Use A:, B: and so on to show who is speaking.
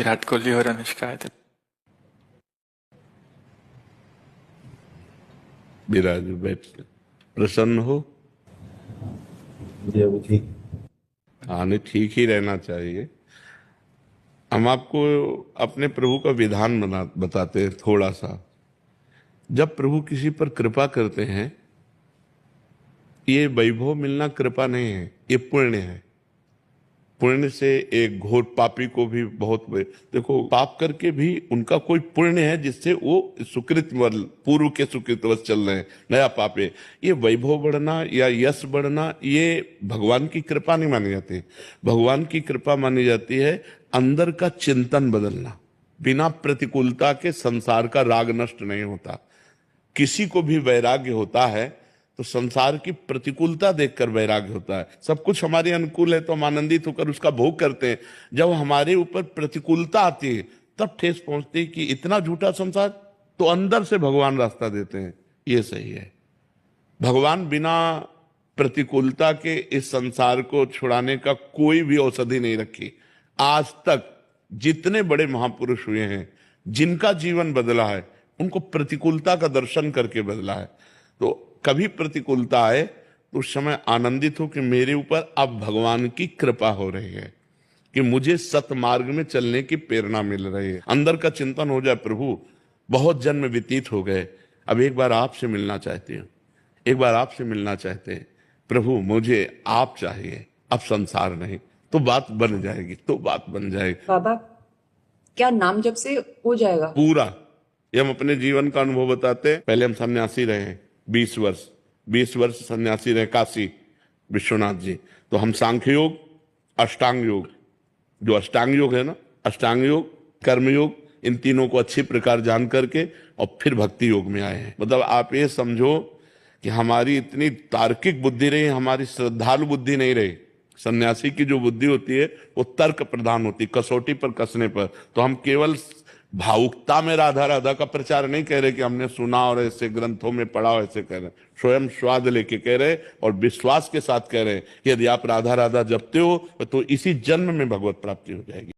A: विराट कोहली और अनुष्का है।
B: विराज बैठ प्रसन्न हो।
C: जी अभी ठीक।
B: हाँ, नहीं ठीक ही रहना चाहिए। हम आपको अपने प्रभु का विधान बताते हैं थोड़ा सा। जब प्रभु किसी पर कृपा करते हैं, ये वैभव मिलना कृपा नहीं है, ये पुण्य है। पुण्य से एक घोर पापी को भी देखो, पाप करके भी उनका कोई पुण्य है जिससे वो सुकृत पूर्व के सुकृतवश चल रहे हैं, नया पाप है। ये वैभव बढ़ना या यश बढ़ना, ये भगवान की कृपा नहीं मानी जाती। भगवान की कृपा मानी जाती है अंदर का चिंतन बदलना। बिना प्रतिकूलता के संसार का राग नष्ट नहीं होता। किसी को भी वैराग्य होता है तो संसार की प्रतिकूलता देखकर वैराग्य होता है। सब कुछ हमारे अनुकूल है तो हम आनंदित होकर उसका भोग करते हैं। जब हमारे ऊपर प्रतिकूलता आती है तब ठेस पहुंचती है कि इतना झूठा संसार, तो अंदर से भगवान रास्ता देते हैं। ये सही है। भगवान बिना प्रतिकूलता के इस संसार को छुड़ाने का कोई भी औषधि नहीं रखी। आज तक जितने बड़े महापुरुष हुए हैं, जिनका जीवन बदला है, उनको प्रतिकूलता का दर्शन करके बदला है। तो कभी प्रतिकूलता आए तो उस समय आनंदित हो कि मेरे ऊपर अब भगवान की कृपा हो रही है, कि मुझे सतमार्ग में चलने की प्रेरणा मिल रही है। अंदर का चिंतन हो जाए, प्रभु बहुत जन्म व्यतीत हो गए, अब एक बार आपसे मिलना चाहते हैं, एक बार आपसे मिलना चाहते हैं प्रभु, मुझे आप चाहिए, अब संसार नहीं। तो बात बन जाएगी, तो बात बन जाएगी।
D: बाबा, क्या नाम जब से हो जाएगा
B: पूरा। ये हम अपने जीवन का अनुभव बताते हैं। पहले हम सन्यासी रहे 20 वर्ष सन्यासी रहे काशी विश्वनाथ जी। तो हम सांख्य योग, अष्टांग योग, जो अष्टांग योग है ना, अष्टांग योग, कर्म योग, इन तीनों को अच्छी प्रकार जान करके और फिर भक्ति योग में आए हैं। मतलब आप ये समझो कि हमारी इतनी तार्किक बुद्धि रही, हमारी श्रद्धालु बुद्धि नहीं रही। सन्यासी की जो बुद्धि होती है वो तर्क प्रधान होती, कसौटी पर कसने पर। तो हम केवल भावुकता में राधा राधा का प्रचार नहीं कह रहे कि हमने सुना और ऐसे ग्रंथों में पढ़ा, ऐसे कह रहे, स्वयं स्वाद लेके कह रहे और विश्वास के साथ कह रहे कि यदि आप राधा राधा जपते हो तो इसी जन्म में भगवत प्राप्ति हो जाएगी।